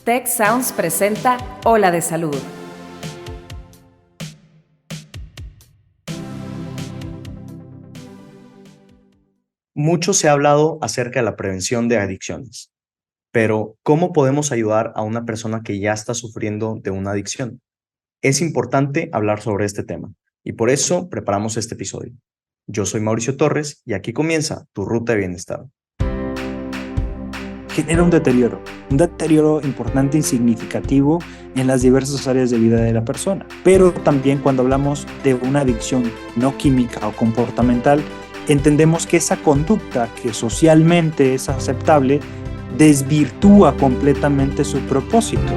Tech Sounds presenta Ola de Salud. Mucho se ha hablado acerca de la prevención de adicciones, pero ¿cómo podemos ayudar a una persona que ya está sufriendo de una adicción? Es importante hablar sobre este tema y por eso preparamos este episodio. Yo soy Mauricio Torres y aquí comienza tu ruta de bienestar. Genera un deterioro importante y significativo en las diversas áreas de vida de la persona. Pero también cuando hablamos de una adicción no química o comportamental, entendemos que esa conducta que socialmente es aceptable desvirtúa completamente su propósito.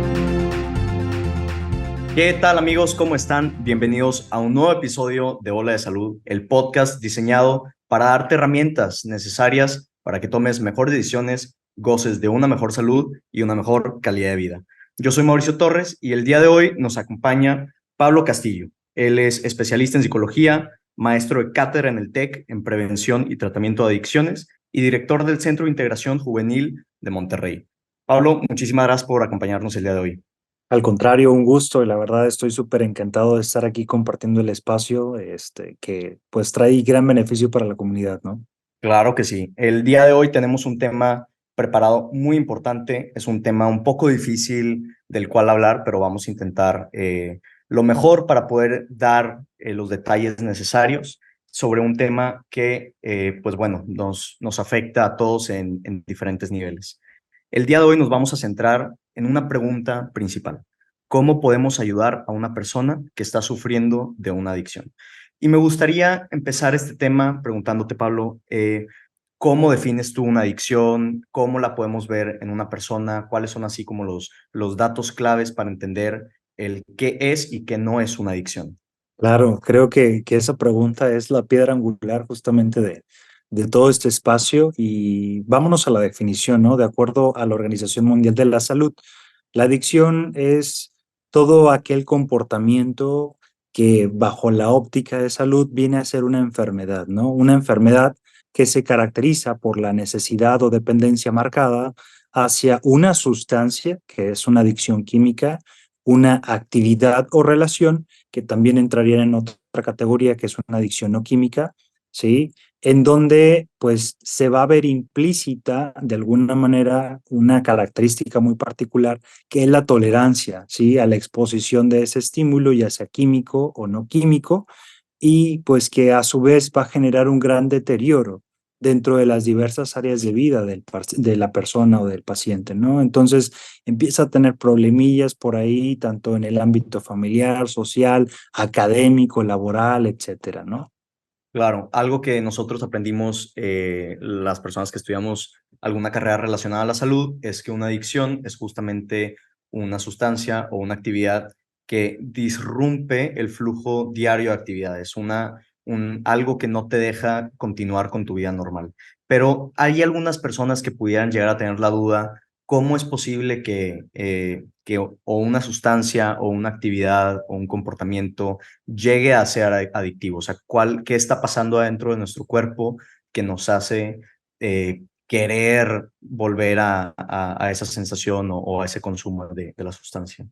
¿Qué tal amigos? ¿Cómo están? Bienvenidos a un nuevo episodio de Ola de Salud, el podcast diseñado para darte herramientas necesarias para que tomes mejores decisiones, goces de una mejor salud y una mejor calidad de vida. Yo soy Mauricio Torres y el día de hoy nos acompaña Pablo Castillo. Él es especialista en psicología, maestro de cátedra en el TEC en prevención y tratamiento de adicciones y director del Centro de Integración Juvenil de Monterrey. Pablo, muchísimas gracias por acompañarnos el día de hoy. Al contrario, un gusto y la verdad estoy súper encantado de estar aquí compartiendo el espacio que pues trae gran beneficio para la comunidad, ¿no? Claro que sí. El día de hoy tenemos un tema preparado muy importante. Es un tema un poco difícil del cual hablar, pero vamos a intentar lo mejor para poder dar los detalles necesarios sobre un tema que, pues bueno, nos afecta a todos en diferentes niveles. El día de hoy nos vamos a centrar en una pregunta principal. ¿Cómo podemos ayudar a una persona que está sufriendo de una adicción? Y me gustaría empezar este tema preguntándote, Pablo, ¿cómo defines tú una adicción? ¿Cómo la podemos ver en una persona? ¿Cuáles son así como los datos claves para entender el qué es y qué no es una adicción? Claro, creo que esa pregunta es la piedra angular justamente de todo este espacio y vámonos a la definición, ¿no? De acuerdo a la Organización Mundial de la Salud, la adicción es todo aquel comportamiento que bajo la óptica de salud viene a ser una enfermedad, ¿no? Una enfermedad que se caracteriza por la necesidad o dependencia marcada hacia una sustancia, que es una adicción química, una actividad o relación que también entraría en otra categoría, que es una adicción no química, ¿sí? En donde pues se va a ver implícita de alguna manera una característica muy particular que es la tolerancia, ¿sí? A la exposición de ese estímulo, ya sea químico o no químico, y pues que a su vez va a generar un gran deterioro dentro de las diversas áreas de vida de la persona o del paciente, ¿no? Entonces empieza a tener problemillas por ahí, tanto en el ámbito familiar, social, académico, laboral, etcétera, ¿no? Claro, algo que nosotros aprendimos, las personas que estudiamos alguna carrera relacionada a la salud, es que una adicción es justamente una sustancia o una actividad que disrumpe el flujo diario de actividades, algo que no te deja continuar con tu vida normal. Pero hay algunas personas que pudieran llegar a tener la duda, ¿cómo es posible que o una sustancia o una actividad o un comportamiento llegue a ser adictivo? O sea, ¿qué está pasando adentro de nuestro cuerpo que nos hace querer volver a esa sensación o a ese consumo de la sustancia?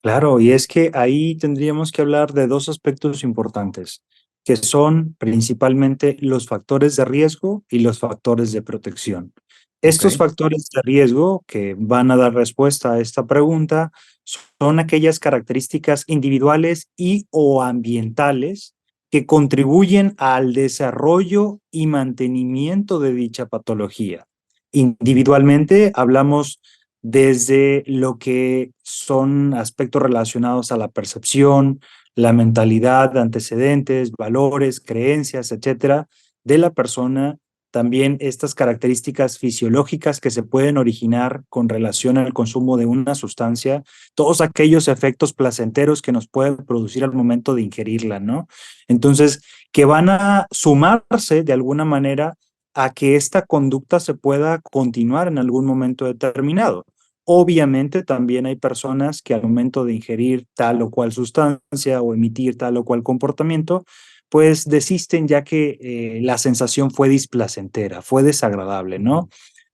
Claro, y es que ahí tendríamos que hablar de dos aspectos importantes, que son principalmente los factores de riesgo y los factores de protección. Ok, Estos factores de riesgo que van a dar respuesta a esta pregunta son aquellas características individuales y o ambientales que contribuyen al desarrollo y mantenimiento de dicha patología. Individualmente hablamos desde lo que son aspectos relacionados a la percepción, la mentalidad, antecedentes, valores, creencias, etcétera, de la persona. También estas características fisiológicas que se pueden originar con relación al consumo de una sustancia, todos aquellos efectos placenteros que nos pueden producir al momento de ingerirla, ¿no? Entonces, que van a sumarse de alguna manera a que esta conducta se pueda continuar en algún momento determinado. Obviamente también hay personas que al momento de ingerir tal o cual sustancia o emitir tal o cual comportamiento, pues desisten ya que la sensación fue displacentera, fue desagradable, ¿no?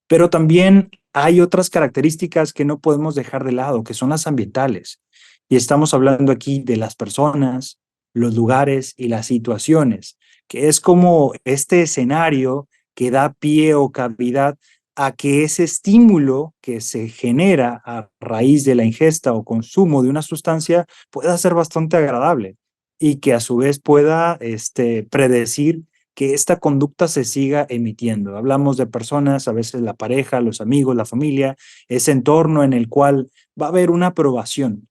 Pero también hay otras características que no podemos dejar de lado, que son las ambientales. Y estamos hablando aquí de las personas, los lugares y las situaciones, que es como este escenario que da pie o cavidad a que ese estímulo que se genera a raíz de la ingesta o consumo de una sustancia pueda ser bastante agradable y que a su vez pueda predecir que esta conducta se siga emitiendo. Hablamos de personas, a veces la pareja, los amigos, la familia, ese entorno en el cual va a haber una aprobación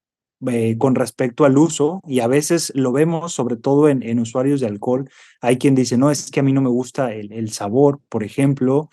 con respecto al uso, y a veces lo vemos sobre todo en usuarios de alcohol. Hay quien dice, no, es que a mí no me gusta el sabor, por ejemplo,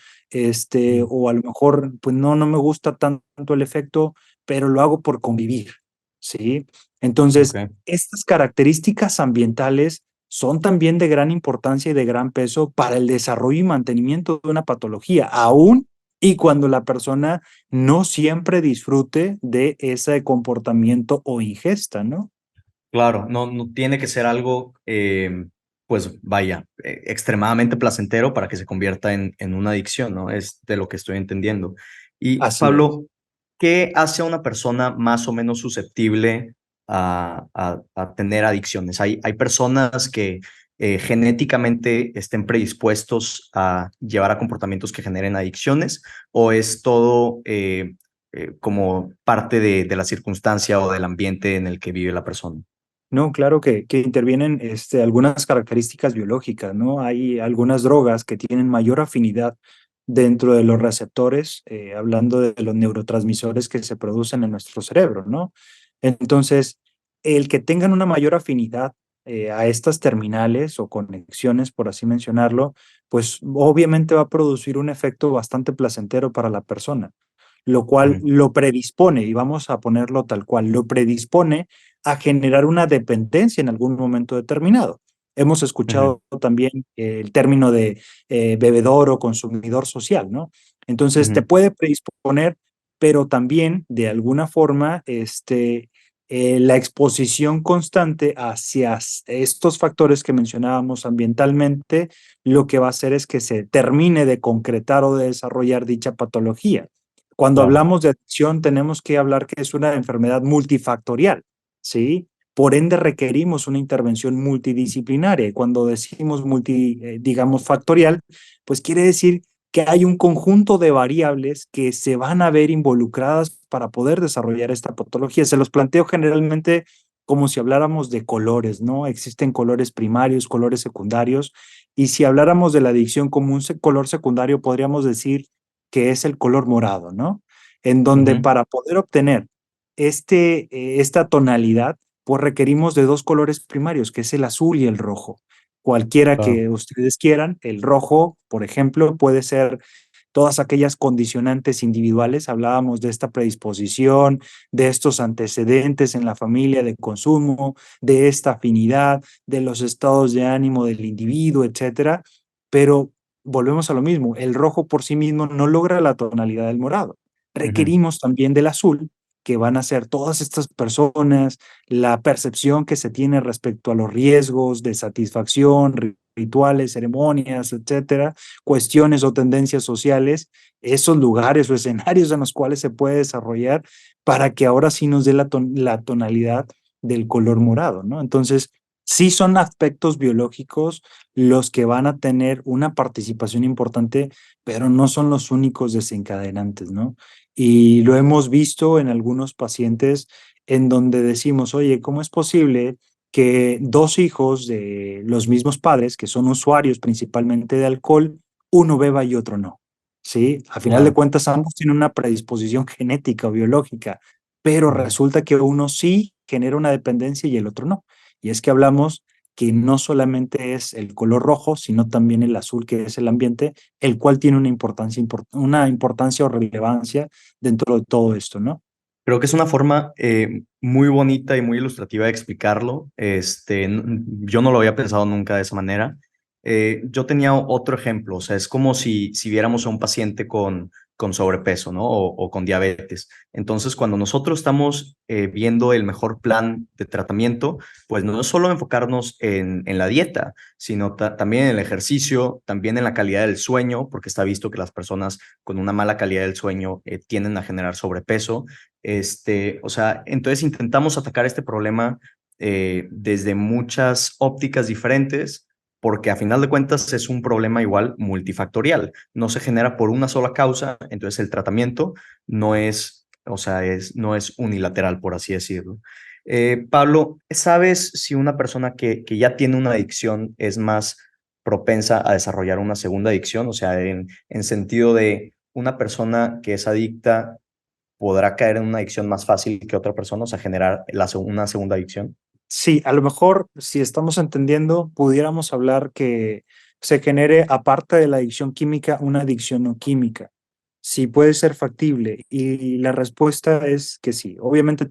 o a lo mejor, pues no me gusta tanto el efecto, pero lo hago por convivir, ¿sí? Entonces, Ok. estas características ambientales son también de gran importancia y de gran peso para el desarrollo y mantenimiento de una patología, aún y cuando la persona no siempre disfrute de ese comportamiento o ingesta, ¿no? Claro, no tiene que ser algo, pues vaya, extremadamente placentero para que se convierta en una adicción, ¿no? Es de lo que estoy entendiendo. Y Así es. Pablo, ¿qué hace a una persona más o menos susceptible a tener adicciones? Hay personas que genéticamente estén predispuestos a llevar a comportamientos que generen adicciones, o es todo como parte de la circunstancia o del ambiente en el que vive la persona? No, claro que intervienen algunas características biológicas, ¿no? Hay algunas drogas que tienen mayor afinidad dentro de los receptores, hablando de los neurotransmisores que se producen en nuestro cerebro, ¿no? Entonces, el que tengan una mayor afinidad a estas terminales o conexiones, por así mencionarlo, pues obviamente va a producir un efecto bastante placentero para la persona, lo cual Ujú, lo predispone, y vamos a ponerlo tal cual, lo predispone a generar una dependencia en algún momento determinado. Hemos ujú, escuchado también el término de bebedor o consumidor social, ¿no? Entonces te ujú. puede predisponer, pero también de alguna forma la exposición constante hacia estos factores que mencionábamos ambientalmente, lo que va a hacer es que se termine de concretar o de desarrollar dicha patología. Cuando Claro. hablamos de adicción, tenemos que hablar que es una enfermedad multifactorial, ¿sí? Por ende, requerimos una intervención multidisciplinaria. Y cuando decimos digamos, factorial, pues quiere decir que hay un conjunto de variables que se van a ver involucradas para poder desarrollar esta patología. Se los planteo generalmente como si habláramos de colores, ¿no? Existen colores primarios, colores secundarios, y si habláramos de la adicción como un color secundario, podríamos decir que es el color morado, ¿no? En donde Ujú, para poder obtener esta tonalidad, pues requerimos de dos colores primarios, que es el azul y el rojo. Cualquiera claro. que ustedes quieran, el rojo, por ejemplo, puede ser todas aquellas condicionantes individuales. Hablábamos de esta predisposición, de estos antecedentes en la familia de consumo, de esta afinidad, de los estados de ánimo del individuo, etcétera. Pero volvemos a lo mismo, el rojo por sí mismo no logra la tonalidad del morado. Ujú, Requerimos también del azul, que van a ser todas estas personas, la percepción que se tiene respecto a los riesgos de satisfacción, rituales, ceremonias, etcétera, cuestiones o tendencias sociales, esos lugares o escenarios en los cuales se puede desarrollar para que ahora sí nos dé la tonalidad del color morado, ¿no? Entonces, sí son aspectos biológicos los que van a tener una participación importante, pero no son los únicos desencadenantes, ¿no? Y lo hemos visto en algunos pacientes en donde decimos, oye, ¿cómo es posible que dos hijos de los mismos padres, que son usuarios principalmente de alcohol, uno beba y otro no? ¿Sí? A final de claro. cuentas, ambos tienen una predisposición genética o biológica, pero Ujú. resulta que uno sí genera una dependencia y el otro no. Y es que hablamos que no solamente es el color rojo, sino también el azul, que es el ambiente, el cual tiene una importancia o relevancia dentro de todo esto, ¿no? Creo que es una forma muy bonita y muy ilustrativa de explicarlo. Yo no lo había pensado nunca de esa manera. Yo tenía otro ejemplo, o sea, es como si viéramos a un paciente con con sobrepeso, ¿no? O con diabetes. Entonces, cuando nosotros estamos viendo el mejor plan de tratamiento, pues no es solo enfocarnos en la dieta, sino también en el ejercicio, también en la calidad del sueño, porque está visto que las personas con una mala calidad del sueño tienden a generar sobrepeso. O sea, entonces intentamos atacar este problema desde muchas ópticas diferentes, porque a final de cuentas es un problema igual multifactorial. No se genera por una sola causa, entonces el tratamiento no es, o sea, no es unilateral, por así decirlo. Pablo, ¿sabes si una persona que ya tiene una adicción es más propensa a desarrollar una segunda adicción? O sea, en sentido de una persona que es adicta podrá caer en una adicción más fácil que otra persona, o sea, generar una segunda adicción. Sí, a lo mejor, si estamos entendiendo, pudiéramos hablar que se genere, aparte de la adicción química, una adicción no química. Sí, puede ser factible. Y la respuesta es que sí. Obviamente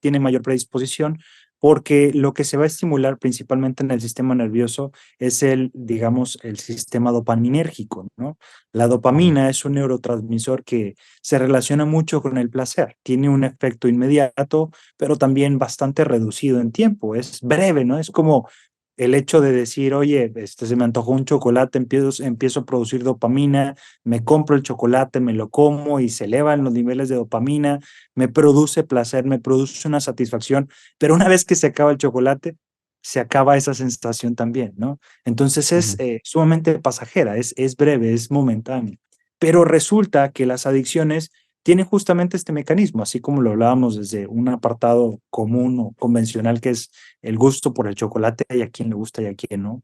tiene mayor predisposición porque lo que se va a estimular principalmente en el sistema nervioso es el, digamos, el sistema dopaminérgico, ¿no? La Ujú, dopamina es un neurotransmisor que se relaciona mucho con el placer. Tiene un efecto inmediato, pero también bastante reducido en tiempo. Es breve, ¿no? Es como el hecho de decir, oye, se me antojó un chocolate, empiezo a producir dopamina, me compro el chocolate, me lo como y se elevan los niveles de dopamina, me produce placer, me produce una satisfacción, pero una vez que se acaba el chocolate, se acaba esa sensación también, ¿no? Entonces es ujú, sumamente pasajera, es breve, es momentáneo. Pero resulta que las adicciones tienen justamente este mecanismo, así como lo hablábamos desde un apartado común o convencional que es el gusto por el chocolate, y a quien le gusta y a quien no,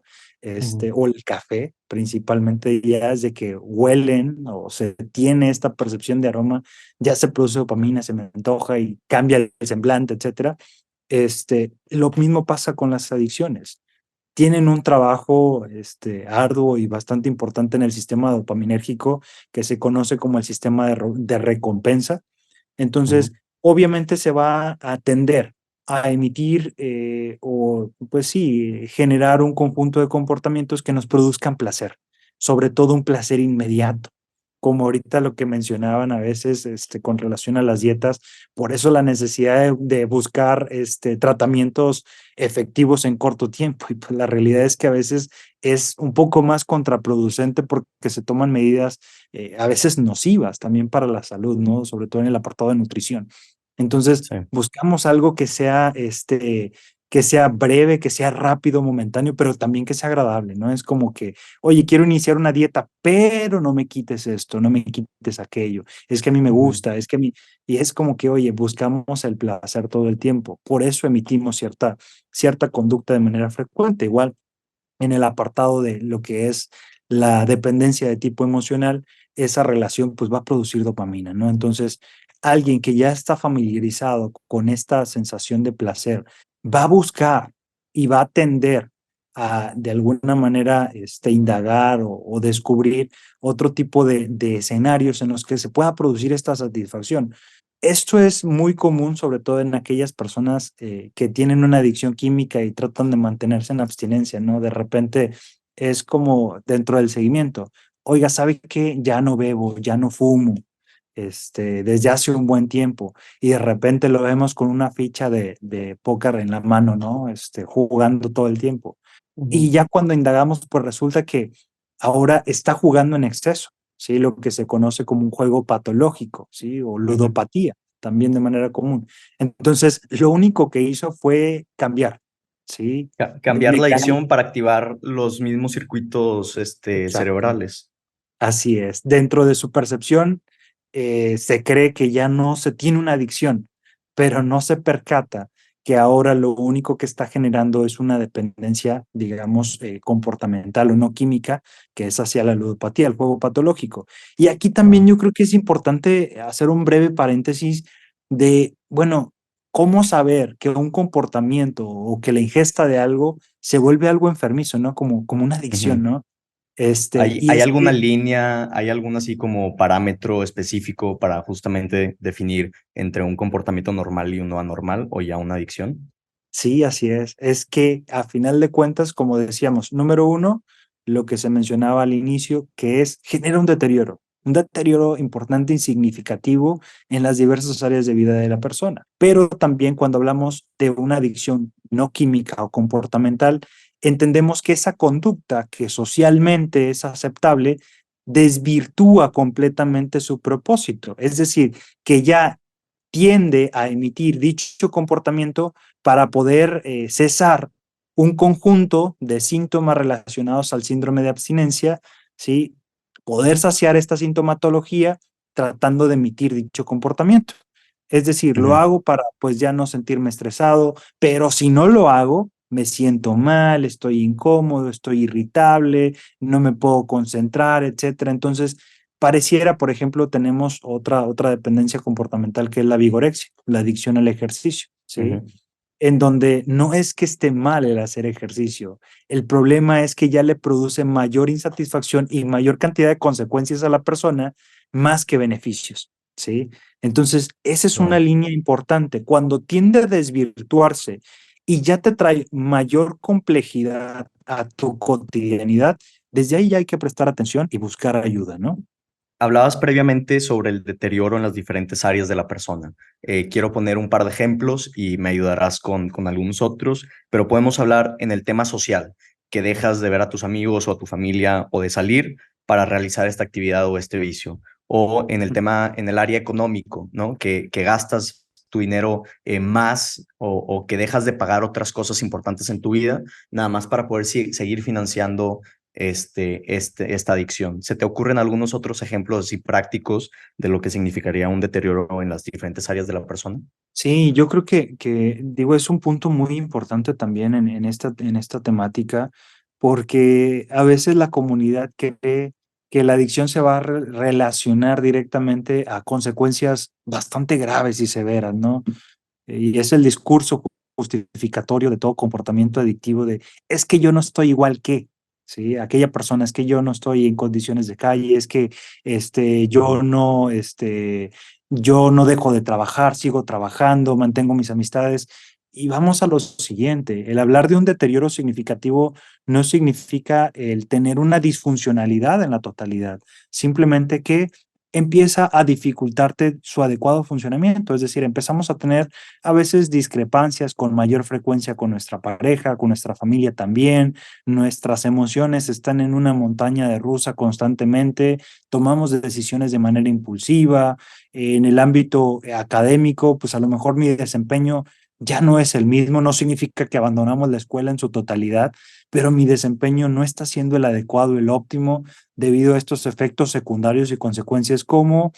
ujú, o el café, principalmente ya es de que huelen o se tiene esta percepción de aroma, ya se produce dopamina, se me antoja y cambia el semblante, etcétera. Lo mismo pasa con las adicciones. Tienen un trabajo arduo y bastante importante en el sistema dopaminérgico que se conoce como el sistema de recompensa. ujú. Entonces, obviamente se va a tender a emitir o, pues sí, generar un conjunto de comportamientos que nos produzcan placer, sobre todo un placer inmediato, como ahorita lo que mencionaban a veces con relación a las dietas, por eso la necesidad de buscar tratamientos efectivos en corto tiempo. Y pues la realidad es que a veces es un poco más contraproducente porque se toman medidas a veces nocivas también para la salud, ¿no? Sobre todo en el apartado de nutrición. Entonces, Sí. buscamos algo que sea breve, que sea rápido, momentáneo, pero también que sea agradable, ¿no? Es como que, oye, quiero iniciar una dieta, pero no me quites esto, no me quites aquello. Es que a mí me Ujú, gusta, es que a mí, y es como que, oye, buscamos el placer todo el tiempo. Por eso emitimos cierta conducta de manera frecuente. Igual en el apartado de lo que es la dependencia de tipo emocional, esa relación pues va a producir dopamina, ¿no? Entonces, alguien que ya está familiarizado con esta sensación de placer va a buscar y va a tender a de alguna manera indagar o descubrir otro tipo de escenarios en los que se pueda producir esta satisfacción. Esto es muy común, sobre todo en aquellas personas que tienen una adicción química y tratan de mantenerse en abstinencia, ¿no? De repente es como dentro del seguimiento. Oiga, ¿sabe qué? Ya no bebo, ya no fumo, desde hace un buen tiempo. Y de repente lo vemos con una ficha de póker en la mano, ¿no? Jugando todo el tiempo. ujú. Y ya cuando indagamos, pues resulta que ahora está jugando en exceso, ¿sí? Lo que se conoce como un juego patológico, ¿sí? O Ujú. ludopatía, también de manera común. Entonces, lo único que hizo fue cambiar, ¿sí? El Cambiar la mecanismo. adicción para activar los mismos circuitos Exacto. cerebrales. Así es. Dentro de su percepción, se cree que ya no se tiene una adicción, pero no se percata que ahora lo único que está generando es una dependencia, digamos, comportamental o no química, que es hacia la ludopatía, el juego patológico. Y aquí también Wow. yo creo que es importante hacer un breve paréntesis de, bueno, cómo saber que un comportamiento o que la ingesta de algo se vuelve algo enfermizo, ¿no? Como una adicción, Ujú. ¿no? ¿Hay, Y hay es alguna que línea, hay algún así como parámetro específico para justamente definir entre un comportamiento normal y uno anormal o ya una adicción? sí, así es. Es que a final de cuentas, como decíamos, número uno, lo que se mencionaba al inicio, que es genera un deterioro. un deterioro importante y significativo en las diversas áreas de vida de la persona. Pero también cuando hablamos de una adicción no química o comportamental, entendemos que esa conducta que socialmente es aceptable desvirtúa completamente su propósito. Es decir, que ya tiende a emitir dicho comportamiento para poder cesar un conjunto de síntomas relacionados al síndrome de abstinencia, ¿sí? Poder saciar esta sintomatología tratando de emitir dicho comportamiento. Es decir, lo hago para pues ya no sentirme estresado, pero si no lo hago, me siento mal, estoy incómodo, estoy irritable, no me puedo concentrar, etcétera. Entonces, pareciera, por ejemplo, tenemos otra dependencia comportamental que es la vigorexia, la adicción al ejercicio, ¿sí? En donde no es que esté mal el hacer ejercicio, el problema es que ya le produce mayor insatisfacción y mayor cantidad de consecuencias a la persona más que beneficios, ¿sí? Entonces, esa es una línea importante. Cuando tiende a desvirtuarse y ya te trae mayor complejidad a tu cotidianidad, desde ahí ya hay que prestar atención y buscar ayuda, ¿no? Hablabas previamente sobre el deterioro en las diferentes áreas de la persona. Quiero poner un par de ejemplos y me ayudarás con algunos otros, pero podemos hablar en el tema social, que dejas de ver a tus amigos o a tu familia o de salir para realizar esta actividad o este vicio. O en el tema, en el área económico, ¿no? Que gastas tu dinero más o que dejas de pagar otras cosas importantes en tu vida, nada más para poder seguir financiando esta adicción. ¿Se te ocurren algunos otros ejemplos así prácticos de lo que significaría un deterioro en las diferentes áreas de la persona? Sí, yo creo que digo, es un punto muy importante también en esta temática, porque a veces la comunidad cree que la adicción se va a relacionar directamente a consecuencias bastante graves y severas, ¿no? Y es el discurso justificatorio de todo comportamiento adictivo de, es que yo no estoy igual que, ¿sí? Aquella persona, es que yo no estoy en condiciones de calle, es que yo no dejo de trabajar, sigo trabajando, mantengo mis amistades. Y vamos a lo siguiente, el hablar de un deterioro significativo no significa el tener una disfuncionalidad en la totalidad, simplemente que empieza a dificultarte su adecuado funcionamiento, es decir, empezamos a tener a veces discrepancias con mayor frecuencia con nuestra pareja, con nuestra familia también, nuestras emociones están en una montaña de rusa constantemente, tomamos decisiones de manera impulsiva, en el ámbito académico, pues a lo mejor mi desempeño ya no es el mismo, no significa que abandonamos la escuela en su totalidad, pero mi desempeño no está siendo el adecuado, el óptimo, debido a estos efectos secundarios y consecuencias como,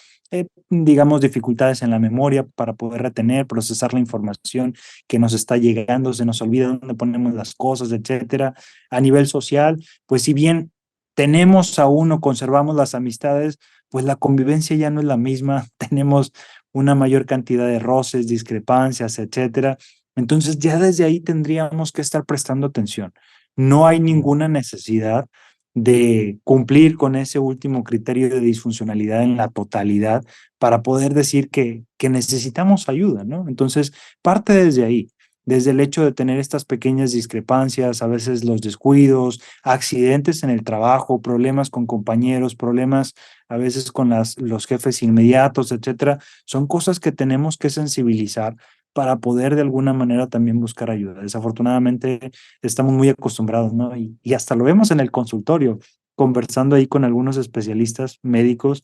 digamos, dificultades en la memoria para poder retener, procesar la información que nos está llegando, se nos olvida dónde ponemos las cosas, etcétera. A nivel social, pues si bien tenemos aún o conservamos las amistades, pues la convivencia ya no es la misma, tenemos una mayor cantidad de roces, discrepancias, etcétera. Entonces ya desde ahí tendríamos que estar prestando atención. No hay ninguna necesidad de cumplir con ese último criterio de disfuncionalidad en la totalidad para poder decir que necesitamos ayuda, ¿no? Entonces, parte desde ahí, desde el hecho de tener estas pequeñas discrepancias, a veces los descuidos, accidentes en el trabajo, problemas con compañeros, problemas a veces con los jefes inmediatos, etcétera, son cosas que tenemos que sensibilizar para poder de alguna manera también buscar ayuda. Desafortunadamente estamos muy acostumbrados, ¿no? Y hasta lo vemos en el consultorio, conversando ahí con algunos especialistas médicos.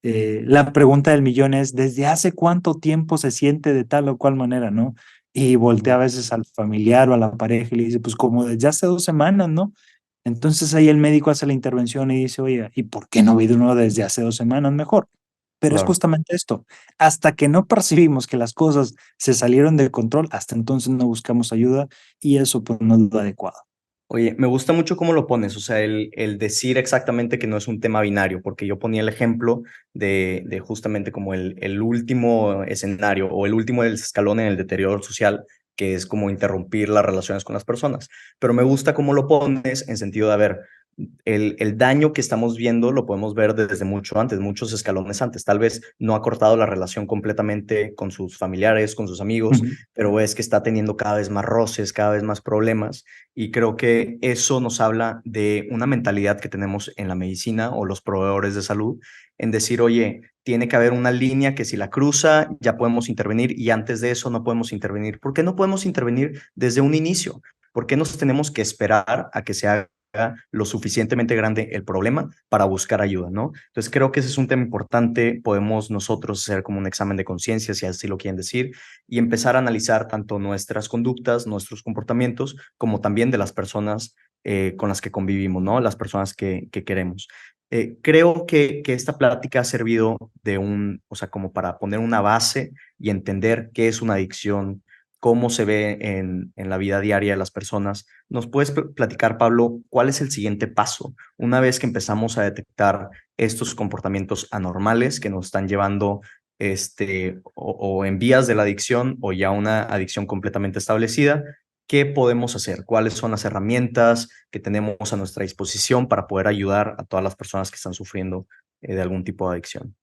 La pregunta del millón es, ¿desde hace cuánto tiempo se siente de tal o cual manera, no? Y voltea a veces al familiar o a la pareja y le dice, pues como desde hace 2 semanas, ¿no? Entonces ahí el médico hace la intervención y dice, oye, ¿y por qué no ha habido uno desde hace 2 semanas mejor? Pero es Claro. justamente esto, hasta que no percibimos que las cosas se salieron de control, hasta entonces no buscamos ayuda y eso pues no es lo adecuado. Oye, me gusta mucho cómo lo pones, o sea, el decir exactamente que no es un tema binario, porque yo ponía el ejemplo de justamente como el último escenario o el último escalón en el deterioro social, que es como interrumpir las relaciones con las personas. Pero me gusta cómo lo pones en sentido de, a ver, el daño que estamos viendo lo podemos ver desde mucho antes, muchos escalones antes. Tal vez no ha cortado la relación completamente con sus familiares, con sus amigos, Ujú. pero es que está teniendo cada vez más roces, cada vez más problemas. Y creo que eso nos habla de una mentalidad que tenemos en la medicina o los proveedores de salud, en decir, oye, tiene que haber una línea que si la cruza ya podemos intervenir y antes de eso no podemos intervenir. ¿Por qué no podemos intervenir desde un inicio? ¿Por qué nos tenemos que esperar a que se haga lo suficientemente grande el problema para buscar ayuda, ¿no? Entonces creo que ese es un tema importante, podemos nosotros hacer como un examen de conciencia, si así lo quieren decir, y empezar a analizar tanto nuestras conductas, nuestros comportamientos, como también de las personas con las que convivimos, ¿no? Las personas que queremos. Creo que esta plática ha servido o sea, como para poner una base y entender qué es una adicción, cómo se ve en la vida diaria de las personas. ¿Nos puedes platicar, Pablo, cuál es el siguiente paso? Una vez que empezamos a detectar estos comportamientos anormales que nos están llevando o en vías de la adicción o ya una adicción completamente establecida, ¿qué podemos hacer? ¿Cuáles son las herramientas que tenemos a nuestra disposición para poder ayudar a todas las personas que están sufriendo de algún tipo de adicción?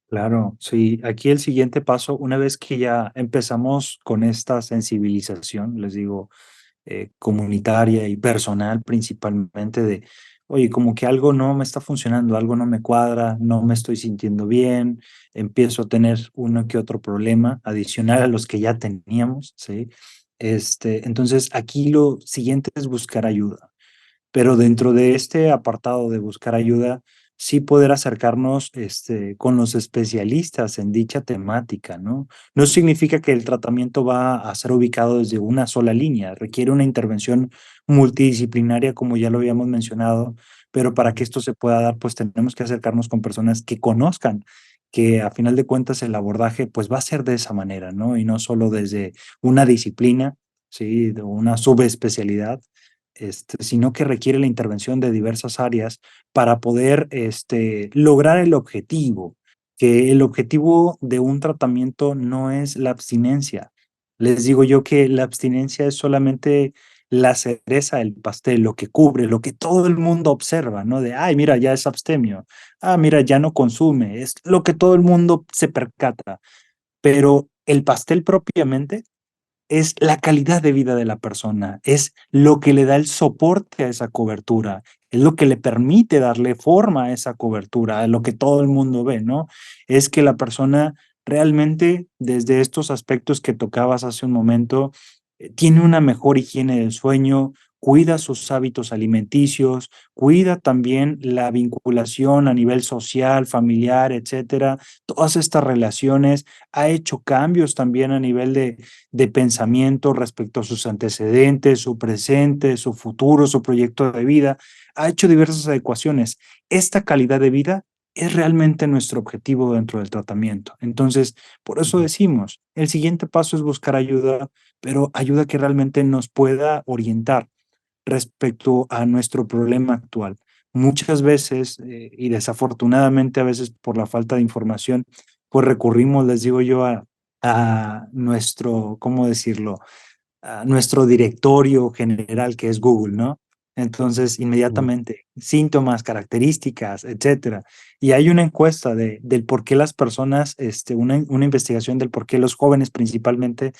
Claro, sí. Aquí el siguiente paso, una vez que ya empezamos con esta sensibilización, les digo, comunitaria y personal principalmente de, oye, como que algo no me está funcionando, algo no me cuadra, no me estoy sintiendo bien, empiezo a tener uno que otro problema adicional a los que ya teníamos, ¿sí? Entonces, aquí lo siguiente es buscar ayuda, pero dentro de este apartado de buscar ayuda, sí poder acercarnos con los especialistas en dicha temática, ¿no? No significa que el tratamiento va a ser ubicado desde una sola línea, requiere una intervención multidisciplinaria, como ya lo habíamos mencionado, pero para que esto se pueda dar, pues tenemos que acercarnos con personas que conozcan que a final de cuentas el abordaje pues va a ser de esa manera, ¿no? Y no solo desde una disciplina, ¿sí? De una subespecialidad, sino que requiere la intervención de diversas áreas para poder lograr el objetivo, que el objetivo de un tratamiento no es la abstinencia. Les digo yo que la abstinencia es solamente la cereza del pastel, lo que cubre, lo que todo el mundo observa, ¿no? De, ay, mira, ya es abstemio, ah, mira, ya no consume, es lo que todo el mundo se percata, pero el pastel propiamente es la calidad de vida de la persona, es lo que le da el soporte a esa cobertura, es lo que le permite darle forma a esa cobertura, a lo que todo el mundo ve, ¿no? Es que la persona realmente, desde estos aspectos que tocabas hace un momento, tiene una mejor higiene del sueño, cuida sus hábitos alimenticios, cuida también la vinculación a nivel social, familiar, etcétera. Todas estas relaciones, ha hecho cambios también a nivel de pensamiento respecto a sus antecedentes, su presente, su futuro, su proyecto de vida. Ha hecho diversas adecuaciones. Esta calidad de vida es realmente nuestro objetivo dentro del tratamiento. Entonces, por eso decimos, el siguiente paso es buscar ayuda, pero ayuda que realmente nos pueda orientar respecto a nuestro problema actual. Muchas veces, y desafortunadamente a veces por la falta de información, pues recurrimos, les digo yo, a nuestro, ¿cómo decirlo? A nuestro directorio general que es Google, ¿no? Entonces, inmediatamente, síntomas, características, etcétera. Y hay una encuesta del por qué las personas, una investigación del por qué los jóvenes principalmente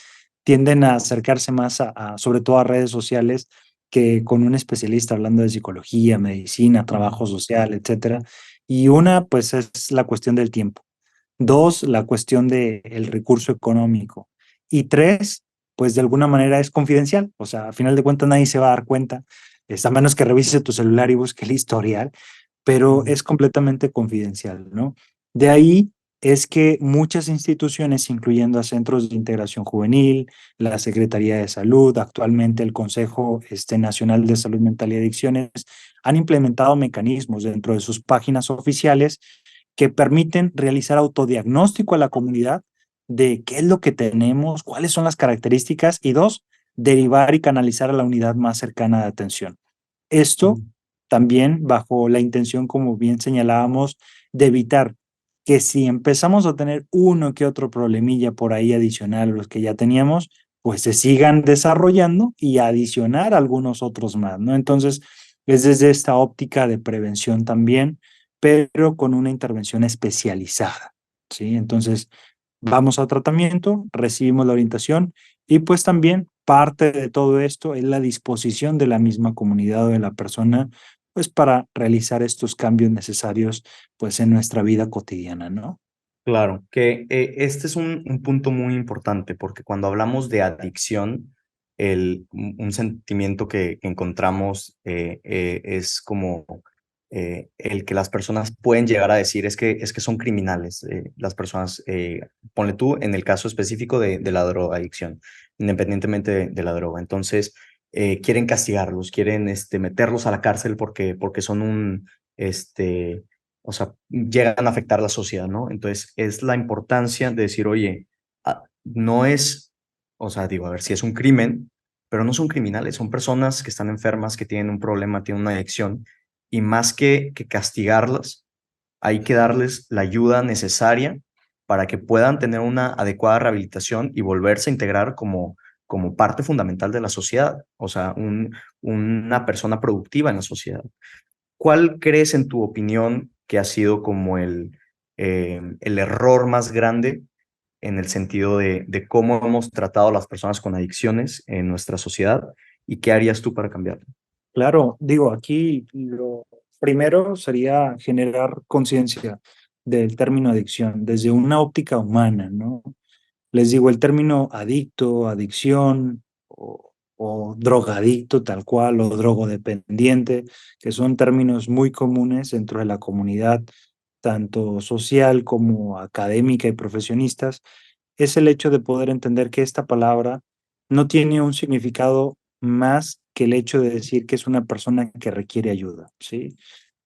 tienden a acercarse más sobre todo a redes sociales que con un especialista hablando de psicología, medicina, trabajo social, etcétera. Y una, pues, es la cuestión del tiempo. Dos, la cuestión del recurso económico. Y tres, pues de alguna manera es confidencial. O sea, a final de cuentas nadie se va a dar cuenta, a menos que revise tu celular y busque el historial, pero es completamente confidencial, ¿no? De ahí es que muchas instituciones, incluyendo a Centros de Integración Juvenil, la Secretaría de Salud, actualmente el Consejo Nacional de Salud Mental y Adicciones, han implementado mecanismos dentro de sus páginas oficiales que permiten realizar autodiagnóstico a la comunidad de qué es lo que tenemos, cuáles son las características y dos, derivar y canalizar a la unidad más cercana de atención. Esto también bajo la intención, como bien señalábamos, de evitar que si empezamos a tener uno que otro problemilla por ahí adicional a los que ya teníamos, pues se sigan desarrollando y adicionar algunos otros más, ¿no? Entonces, es desde esta óptica de prevención también, pero con una intervención especializada, ¿sí? Entonces, vamos a tratamiento, recibimos la orientación y pues también parte de todo esto es la disposición de la misma comunidad o de la persona, pues para realizar estos cambios necesarios pues en nuestra vida cotidiana, ¿no? Claro, que este es un punto muy importante porque cuando hablamos de adicción, un sentimiento que encontramos es como el que las personas pueden llegar a decir es que son criminales. Las personas, ponle tú en el caso específico de la drogadicción, independientemente de la droga. Entonces, quieren castigarlos, quieren meterlos a la cárcel porque son o sea, llegan a afectar la sociedad, ¿no? Entonces, es la importancia de decir, oye, no es, o sea, digo, a ver si es un crimen, pero no son criminales, son personas que están enfermas, que tienen un problema, tienen una adicción, y más que castigarlas, hay que darles la ayuda necesaria para que puedan tener una adecuada rehabilitación y volverse a integrar como parte fundamental de la sociedad, o sea, una persona productiva en la sociedad. ¿Cuál crees, en tu opinión, que ha sido como el error más grande en el sentido de cómo hemos tratado a las personas con adicciones en nuestra sociedad y qué harías tú para cambiarlo? Claro, digo, aquí lo primero sería generar conciencia del término adicción desde una óptica humana, ¿no? Les digo, el término adicto, adicción o drogadicto tal cual o drogodependiente, que son términos muy comunes dentro de la comunidad, tanto social como académica y profesionistas, es el hecho de poder entender que esta palabra no tiene un significado más que el hecho de decir que es una persona que requiere ayuda, ¿sí?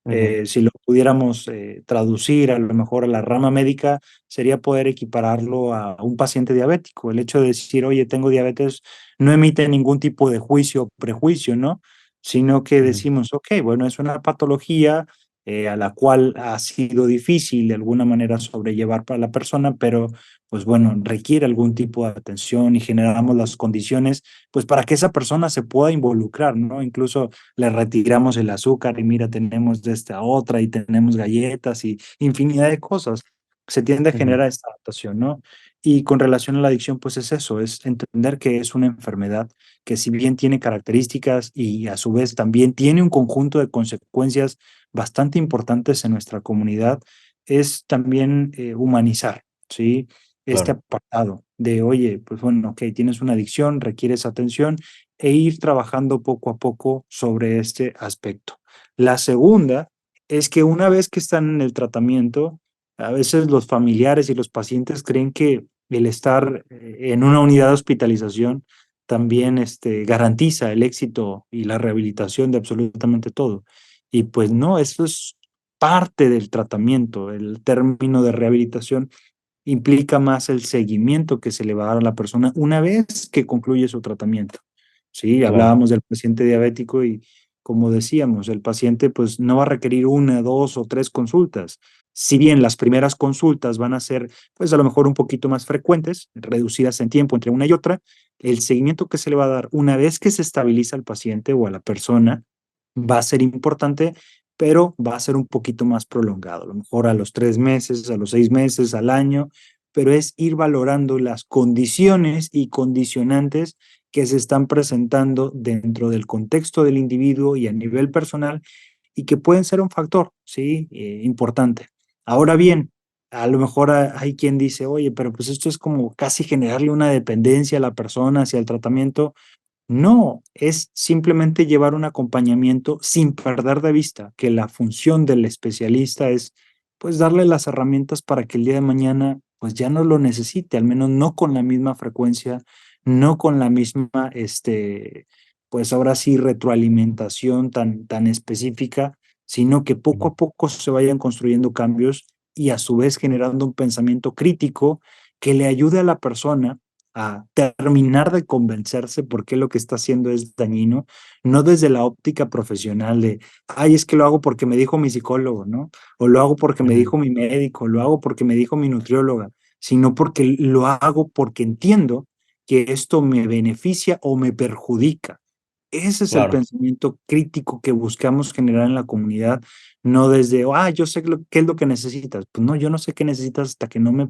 Ujú. Si lo pudiéramos traducir a lo mejor a la rama médica, sería poder equipararlo a un paciente diabético. El hecho de decir, oye, tengo diabetes, no emite ningún tipo de juicio o prejuicio, ¿no? Sino que Ujú. decimos, ok, bueno, es una patología a la cual ha sido difícil de alguna manera sobrellevar para la persona, pero pues bueno, requiere algún tipo de atención y generamos las condiciones pues para que esa persona se pueda involucrar, ¿no? Incluso le retiramos el azúcar y mira, tenemos de esta otra y tenemos galletas y infinidad de cosas. Se tiende a Ujú. generar esta adaptación, ¿no? Y con relación a la adicción, pues es eso, es entender que es una enfermedad que si bien tiene características y a su vez también tiene un conjunto de consecuencias bastante importantes en nuestra comunidad, es también humanizar, ¿sí? Este Claro, apartado de, oye, pues bueno, ok, tienes una adicción, requieres atención e ir trabajando poco a poco sobre este aspecto. La segunda es que una vez que están en el tratamiento, a veces los familiares y los pacientes creen que el estar en una unidad de hospitalización también garantiza el éxito y la rehabilitación de absolutamente todo. Y pues no, eso es parte del tratamiento. El término de rehabilitación implica más el seguimiento que se le va a dar a la persona una vez que concluye su tratamiento. Sí, claro, hablábamos del paciente diabético y como decíamos, el paciente pues no va a requerir una, dos o tres consultas. Si bien las primeras consultas van a ser pues a lo mejor un poquito más frecuentes, reducidas en tiempo entre una y otra, el seguimiento que se le va a dar una vez que se estabiliza al paciente o a la persona va a ser importante, pero va a ser un poquito más prolongado, a lo mejor a los 3 meses, a los 6 meses, al año, pero es ir valorando las condiciones y condicionantes que se están presentando dentro del contexto del individuo y a nivel personal y que pueden ser un factor, ¿sí? Importante. Ahora bien, a lo mejor hay quien dice, oye, pero pues esto es como casi generarle una dependencia a la persona hacia el tratamiento. No, es simplemente llevar un acompañamiento sin perder de vista que la función del especialista es pues darle las herramientas para que el día de mañana pues ya no lo necesite, al menos no con la misma frecuencia, no con la misma pues ahora sí retroalimentación tan específica, sino que poco ujú, a poco se vayan construyendo cambios y a su vez generando un pensamiento crítico que le ayude a la persona a terminar de convencerse por qué lo que está haciendo es dañino, no desde la óptica profesional de, ay, es que lo hago porque me dijo mi psicólogo, ¿no? O lo hago porque me ujú. dijo mi médico, lo hago porque me dijo mi nutrióloga, sino porque lo hago porque entiendo que esto me beneficia o me perjudica. Ese es el Claro. pensamiento crítico que buscamos generar en la comunidad, no desde, yo sé qué es lo que necesitas. Pues no, yo no sé qué necesitas hasta que no me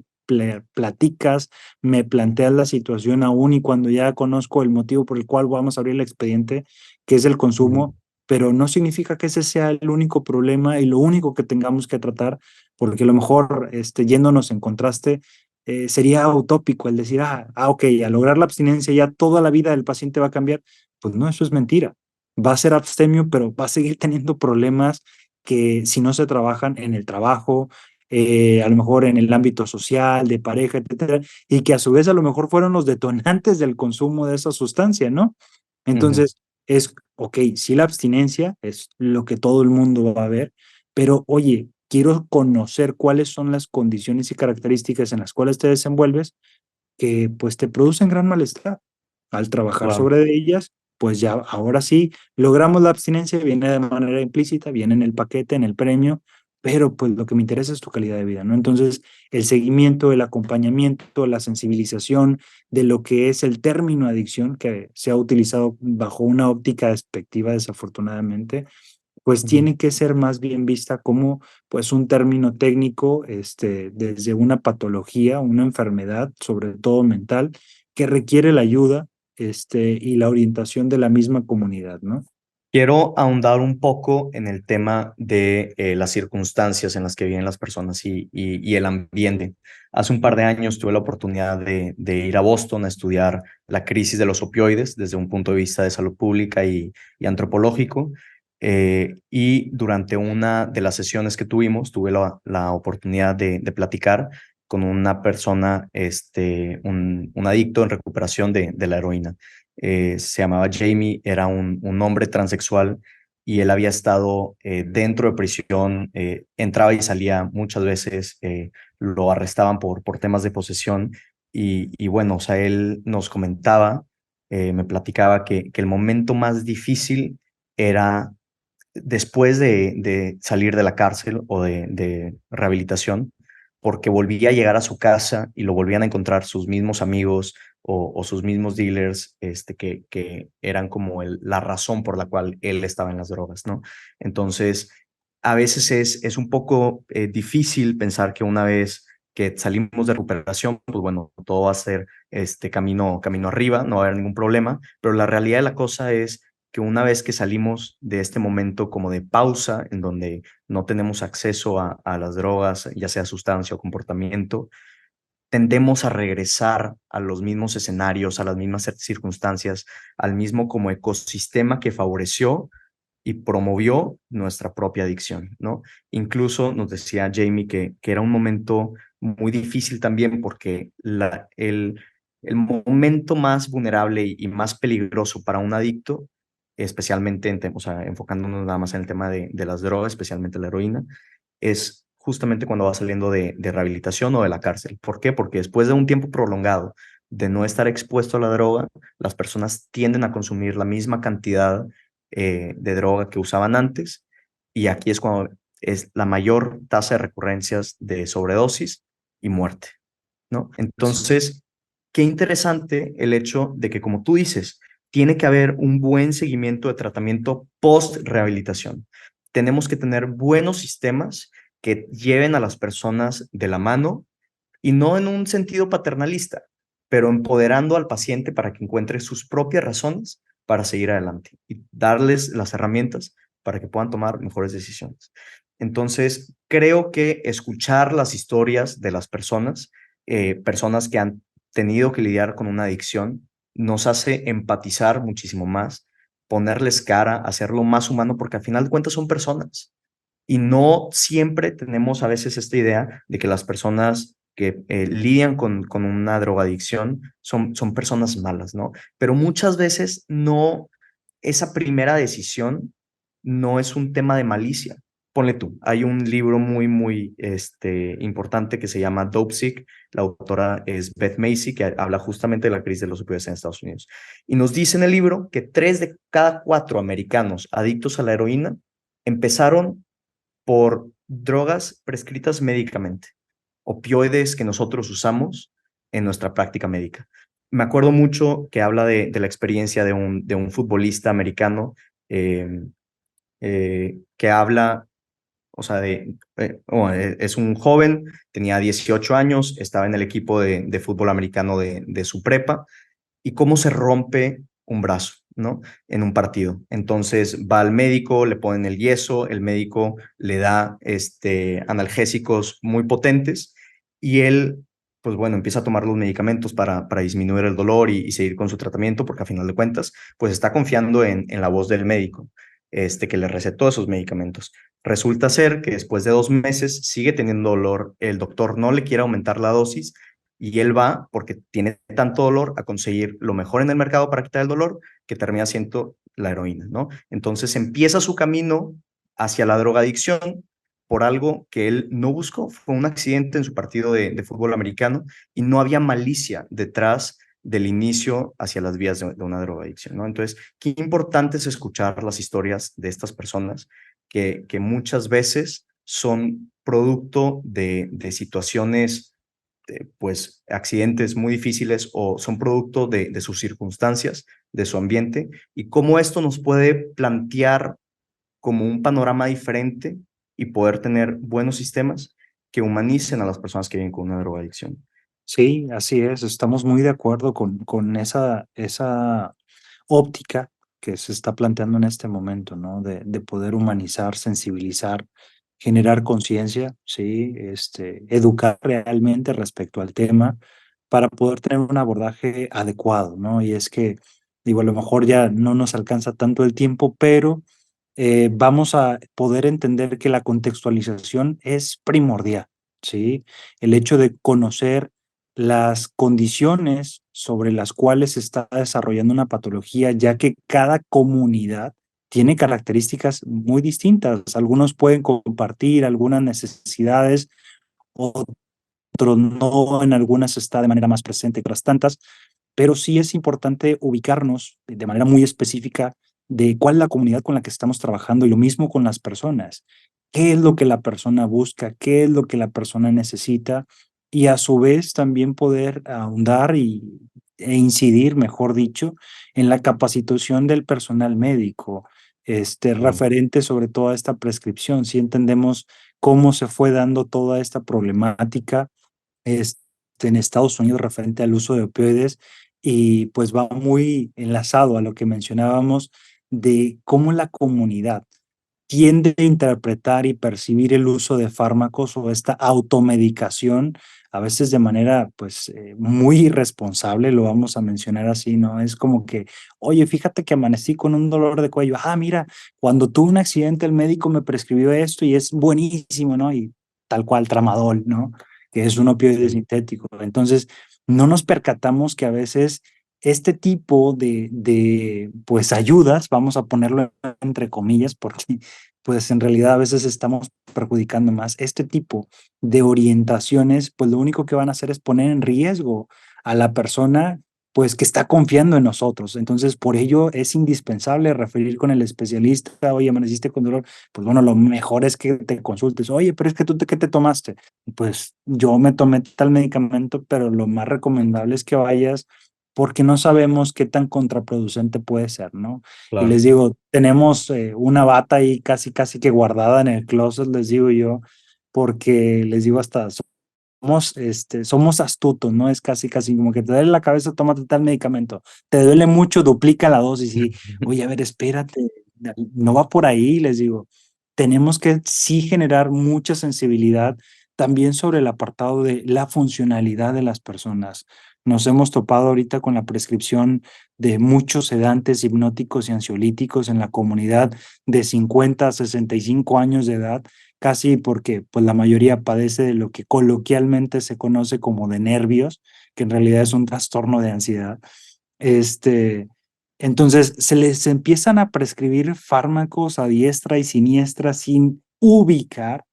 platicas, me planteas la situación aún y cuando ya conozco el motivo por el cual vamos a abrir el expediente, que es el Ujú. consumo, pero no significa que ese sea el único problema y lo único que tengamos que tratar, porque a lo mejor yéndonos en contraste, sería utópico el decir, ok, al lograr la abstinencia ya toda la vida del paciente va a cambiar. Pues no, eso es mentira. Va a ser abstemio, pero va a seguir teniendo problemas que si no se trabajan en el trabajo, a lo mejor en el ámbito social, de pareja, etcétera, y que a su vez a lo mejor fueron los detonantes del consumo de esa sustancia, ¿no? Ujú. Entonces, ok, sí la abstinencia es lo que todo el mundo va a ver, pero oye, quiero conocer cuáles son las condiciones y características en las cuales te desenvuelves que pues te producen gran malestar. Al trabajar Claro. sobre ellas, pues ya ahora sí logramos la abstinencia, viene de manera implícita, viene en el paquete, en el premio, pero pues lo que me interesa es tu calidad de vida, ¿no? Entonces, el seguimiento, el acompañamiento, la sensibilización de lo que es el término adicción, que se ha utilizado bajo una óptica despectiva, desafortunadamente, pues Ujú. tiene que ser más bien vista como pues un término técnico, desde una patología, una enfermedad, sobre todo mental, que requiere la ayuda, y la orientación de la misma comunidad, ¿no? Quiero ahondar un poco en el tema de las circunstancias en las que viven las personas y el ambiente. Hace un par de años tuve la oportunidad de ir a Boston a estudiar la crisis de los opioides desde un punto de vista de salud pública y antropológico. Y durante una de las sesiones que tuvimos, tuve la oportunidad de platicar con una persona, un adicto en recuperación de la heroína. Se llamaba Jamie, era un hombre transexual y él había estado dentro de prisión, entraba y salía muchas veces, lo arrestaban por temas de posesión y bueno, o sea, él nos comentaba, me platicaba que el momento más difícil era después de salir de la cárcel o de rehabilitación, porque volvía a llegar a su casa y lo volvían a encontrar sus mismos amigos o sus mismos dealers, que eran como la razón por la cual él estaba en las drogas, ¿no? Entonces, a veces es un poco difícil pensar que una vez que salimos de recuperación, pues bueno, todo va a ser camino arriba, no va a haber ningún problema, pero la realidad de la cosa es que una vez que salimos de este momento como de pausa, en donde no tenemos acceso a las drogas, ya sea sustancia o comportamiento, tendemos a regresar a los mismos escenarios, a las mismas circunstancias, al mismo como ecosistema que favoreció y promovió nuestra propia adicción, ¿no? Incluso nos decía Jamie que era un momento muy difícil también porque el momento más vulnerable y más peligroso para un adicto, especialmente o sea, enfocándonos nada más en el tema de las drogas, especialmente la heroína, es justamente cuando va saliendo de rehabilitación o de la cárcel. ¿Por qué? Porque después de un tiempo prolongado de no estar expuesto a la droga, las personas tienden a consumir la misma cantidad de droga que usaban antes y aquí es cuando es la mayor tasa de recurrencias de sobredosis y muerte, ¿no? Así es. Entonces, qué interesante el hecho de que, como tú dices, tiene que haber un buen seguimiento de tratamiento post-rehabilitación. Tenemos que tener buenos sistemas que lleven a las personas de la mano y no en un sentido paternalista, pero empoderando al paciente para que encuentre sus propias razones para seguir adelante y darles las herramientas para que puedan tomar mejores decisiones. Entonces, creo que escuchar las historias de las personas, personas que han tenido que lidiar con una adicción, nos hace empatizar muchísimo más, ponerles cara, hacerlo más humano, porque al final de cuentas son personas y no siempre tenemos a veces esta idea de que las personas que lidian con una drogadicción son personas malas, ¿no? Pero muchas veces no, esa primera decisión no es un tema de malicia. Ponle tú, hay un libro muy importante que se llama Dopesick, la autora es Beth Macy, que habla justamente de la crisis de los opioides en Estados Unidos. Y nos dice en el libro que 3 de cada 4 americanos adictos a la heroína empezaron por drogas prescritas médicamente, opioides que nosotros usamos en nuestra práctica médica. me acuerdo mucho que habla de la experiencia de un futbolista americano eh, que habla, o sea, es un joven, tenía 18 años, estaba en el equipo de fútbol americano de su prepa, y cómo se rompe un brazo, ¿no? En un partido. Entonces va al médico, le ponen el yeso, el médico le da analgésicos muy potentes y él, pues bueno, empieza a tomar los medicamentos para disminuir el dolor y seguir con su tratamiento, porque a final de cuentas, pues está confiando en la voz del médico, que le recetó esos medicamentos. Resulta ser que después de 2 meses sigue teniendo dolor, el doctor no le quiere aumentar la dosis y él va, porque tiene tanto dolor, a conseguir lo mejor en el mercado para quitar el dolor, que termina siendo la heroína, ¿no? Entonces empieza su camino hacia la drogadicción por algo que él no buscó. Fue un accidente en su partido de fútbol americano y no había malicia detrás del inicio hacia las vías de una drogadicción, ¿no? Entonces, qué importante es escuchar las historias de estas personas que muchas veces son producto de situaciones, pues accidentes muy difíciles o son producto de sus circunstancias, de su ambiente, y cómo esto nos puede plantear como un panorama diferente y poder tener buenos sistemas que humanicen a las personas que viven con una drogadicción. Sí, así es, estamos muy de acuerdo con esa óptica que se está planteando en este momento, ¿no? De poder humanizar, sensibilizar, generar conciencia, ¿sí? Educar realmente respecto al tema para poder tener un abordaje adecuado, ¿no? Y es que, digo, a lo mejor ya no nos alcanza tanto el tiempo, pero vamos a poder entender que la contextualización es primordial, ¿sí? El hecho de conocer las condiciones sobre las cuales se está desarrollando una patología, ya que cada comunidad tiene características muy distintas. Algunos pueden compartir algunas necesidades, otros no, en algunas está de manera más presente que otras tantas, pero sí es importante ubicarnos de manera muy específica de cuál es la comunidad con la que estamos trabajando y lo mismo con las personas. ¿Qué es lo que la persona busca? ¿Qué es lo que la persona necesita? Y a su vez también poder ahondar e incidir, mejor dicho, en la capacitación del personal médico, Claro. referente sobre toda esta prescripción. Si entendemos cómo se fue dando toda esta problemática en Estados Unidos referente al uso de opioides y pues va muy enlazado a lo que mencionábamos de cómo la comunidad tiende a interpretar y percibir el uso de fármacos o esta automedicación, a veces de manera pues muy irresponsable, lo vamos a mencionar así, ¿no? Es como que, oye, fíjate que amanecí con un dolor de cuello, mira, cuando tuve un accidente el médico me prescribió esto y es buenísimo, ¿no? Y tal cual tramadol, ¿no? Que es un opioide Sí. sintético. Entonces, no nos percatamos que a veces este tipo de pues ayudas, vamos a ponerlo entre comillas, porque pues en realidad a veces estamos perjudicando más. Este tipo de orientaciones, pues lo único que van a hacer es poner en riesgo a la persona, pues que está confiando en nosotros. Entonces, por ello es indispensable referir con el especialista, oye, amaneciste con dolor, pues bueno, lo mejor es que te consultes, oye, pero es que ¿qué te tomaste? Pues yo me tomé tal medicamento, pero lo más recomendable es que vayas porque no sabemos qué tan contraproducente puede ser, ¿no? Y Claro. les digo, tenemos una bata ahí casi que guardada en el closet, les digo yo, porque les digo hasta somos astutos, ¿no? Es casi como que te duele la cabeza, tómate tal medicamento. Te duele mucho, duplica la dosis y, oye, a ver, espérate, no va por ahí, les digo. Tenemos que sí generar mucha sensibilidad también sobre el apartado de la funcionalidad de las personas. Nos hemos topado ahorita con la prescripción de muchos sedantes hipnóticos y ansiolíticos en la comunidad de 50 a 65 años de edad, casi porque pues la mayoría padece de lo que coloquialmente se conoce como de nervios, que en realidad es un trastorno de ansiedad. Este, entonces se les empiezan a prescribir fármacos a diestra y siniestra sin ubicar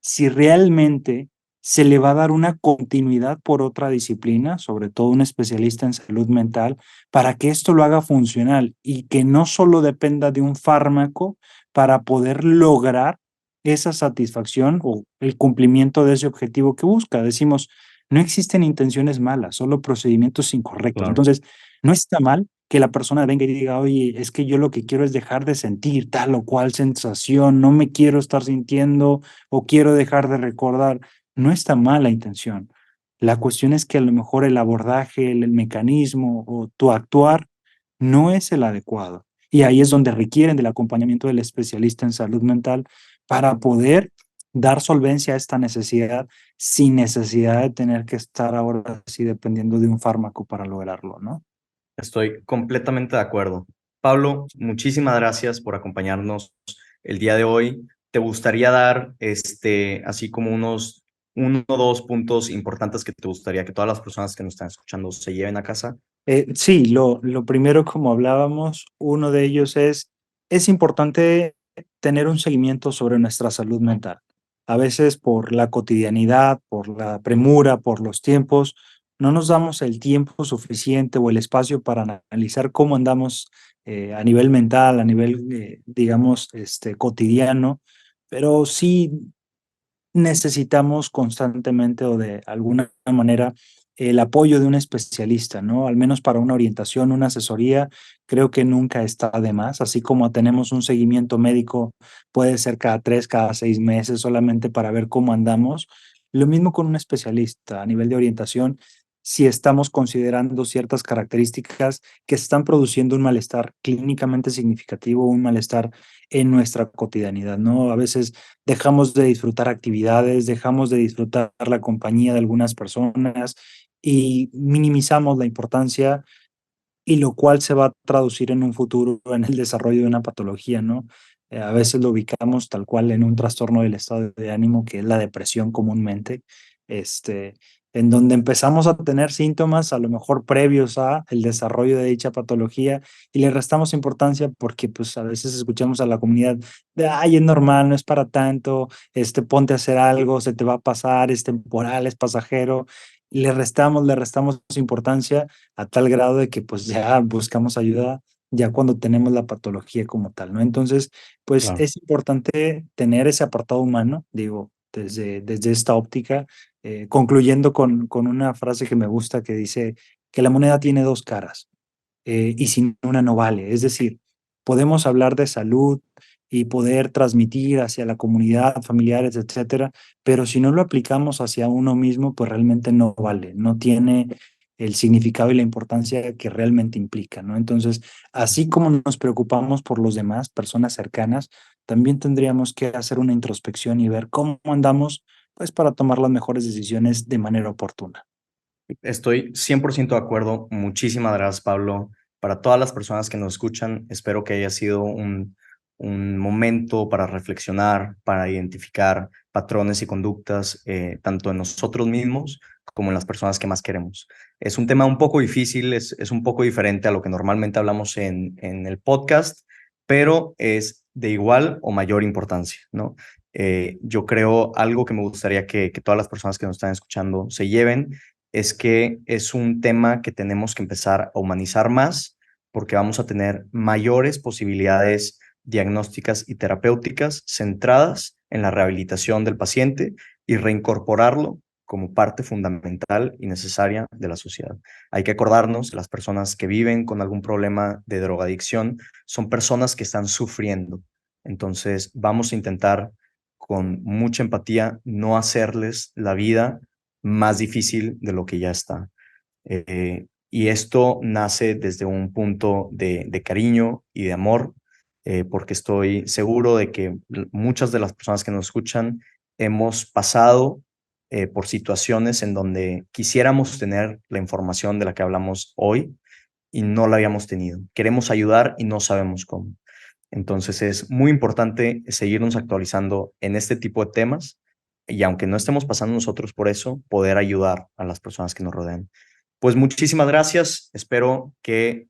si realmente se le va a dar una continuidad por otra disciplina, sobre todo un especialista en salud mental, para que esto lo haga funcional y que no solo dependa de un fármaco para poder lograr esa satisfacción o el cumplimiento de ese objetivo que busca. Decimos, No existen intenciones malas, solo procedimientos incorrectos. Claro. Entonces, no está mal que la persona venga y diga, oye, es que yo lo que quiero es dejar de sentir tal o cual sensación, no me quiero estar sintiendo o quiero dejar de recordar. No está mal la intención. La cuestión es que a lo mejor el abordaje, el mecanismo o tu actuar no es el adecuado. Y ahí es donde requieren del acompañamiento del especialista en salud mental para poder dar solvencia a esta necesidad sin necesidad de tener que estar ahora sí dependiendo de un fármaco para lograrlo, ¿no? Estoy completamente de acuerdo. Pablo, muchísimas gracias por acompañarnos el día de hoy. ¿Te gustaría dar así como uno o dos puntos importantes que te gustaría que todas las personas que nos están escuchando se lleven a casa? Sí, lo primero, como hablábamos, uno de ellos es importante tener un seguimiento sobre nuestra salud mental. A veces por la cotidianidad, por la premura, por los tiempos, no nos damos el tiempo suficiente o el espacio para analizar cómo andamos a nivel mental, a nivel, digamos, cotidiano, pero sí necesitamos constantemente o de alguna manera el apoyo de un especialista, ¿no? Al menos para una orientación, una asesoría, creo que nunca está de más, así como tenemos un seguimiento médico, puede ser cada 3, cada 6 meses, solamente para ver cómo andamos. Lo mismo con un especialista a nivel de orientación, si estamos considerando ciertas características que están produciendo un malestar clínicamente significativo, un malestar en nuestra cotidianidad, ¿no? A veces dejamos de disfrutar actividades, dejamos de disfrutar la compañía de algunas personas y minimizamos la importancia y lo cual se va a traducir en un futuro en el desarrollo de una patología, ¿no? A veces lo ubicamos tal cual en un trastorno del estado de ánimo, que es la depresión comúnmente, este, en donde empezamos a tener síntomas a lo mejor previos a el desarrollo de dicha patología y le restamos importancia porque pues a veces escuchamos a la comunidad de, ay, es normal, no es para tanto, ponte a hacer algo, se te va a pasar, es temporal, es pasajero, y le restamos importancia a tal grado de que pues ya buscamos ayuda ya cuando tenemos la patología como tal, ¿no? Entonces, pues Claro. es importante tener ese apartado humano, digo, desde esta óptica, concluyendo con una frase que me gusta que dice que la moneda tiene dos caras y sin una no vale. Es decir, podemos hablar de salud y poder transmitir hacia la comunidad, familiares, etcétera, pero si no lo aplicamos hacia uno mismo, pues realmente no vale, no tiene el significado y la importancia que realmente implica, ¿no? Entonces, así como nos preocupamos por los demás, personas cercanas, también tendríamos que hacer una introspección y ver cómo andamos, pues para tomar las mejores decisiones de manera oportuna. Estoy 100% de acuerdo. Muchísimas gracias, Pablo. Para todas las personas que nos escuchan, espero que haya sido un momento para reflexionar, para identificar patrones y conductas, tanto en nosotros mismos como en las personas que más queremos. Es un tema un poco difícil, es un poco diferente a lo que normalmente hablamos en el podcast, pero es de igual o mayor importancia, ¿no? Yo creo algo que me gustaría que todas las personas que nos están escuchando se lleven es que es un tema que tenemos que empezar a humanizar más porque vamos a tener mayores posibilidades diagnósticas y terapéuticas centradas en la rehabilitación del paciente y reincorporarlo como parte fundamental y necesaria de la sociedad. Hay que acordarnos, las personas que viven con algún problema de drogadicción son personas que están sufriendo. Entonces, vamos a intentar con mucha empatía no hacerles la vida más difícil de lo que ya está. Y esto nace desde un punto de cariño y de amor, porque estoy seguro de que muchas de las personas que nos escuchan hemos pasado por situaciones en donde quisiéramos tener la información de la que hablamos hoy y no la habíamos tenido. Queremos ayudar y no sabemos cómo. Entonces es muy importante seguirnos actualizando en este tipo de temas y aunque no estemos pasando nosotros por eso, poder ayudar a las personas que nos rodean. Pues muchísimas gracias. Espero que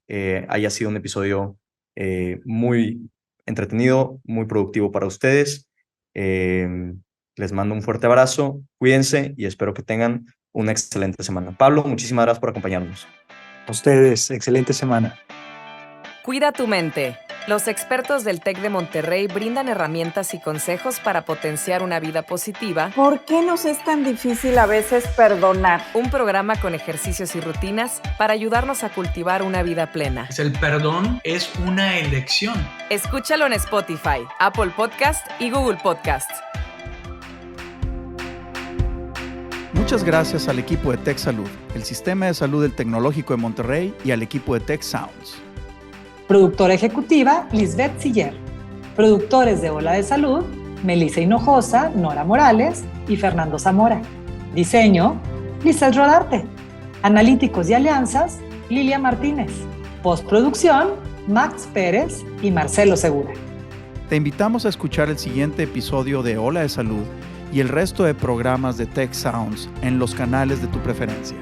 haya sido un episodio muy entretenido, muy productivo para ustedes. Les mando un fuerte abrazo, cuídense y espero que tengan una excelente semana. Pablo, muchísimas gracias por acompañarnos. A ustedes, excelente semana. Cuida tu mente Los expertos del TEC de Monterrey brindan herramientas y consejos para potenciar una vida positiva. ¿Por qué nos es tan difícil a veces perdonar? Un programa con ejercicios y rutinas para ayudarnos a cultivar una vida plena. El perdón es una elección. Escúchalo en Spotify, Apple Podcast y Google Podcast. Muchas gracias al equipo de Tech Salud, el Sistema de Salud del Tecnológico de Monterrey y al equipo de Tech Sounds. Productora ejecutiva, Lisbeth Siller. Productores de Ola de Salud, Melissa Hinojosa, Nora Morales y Fernando Zamora. Diseño, Lizeth Rodarte. Analíticos y alianzas, Lilia Martínez. Postproducción, Max Pérez y Marcelo Segura. Te invitamos a escuchar el siguiente episodio de Ola de Salud y el resto de programas de Tech Sounds en los canales de tu preferencia.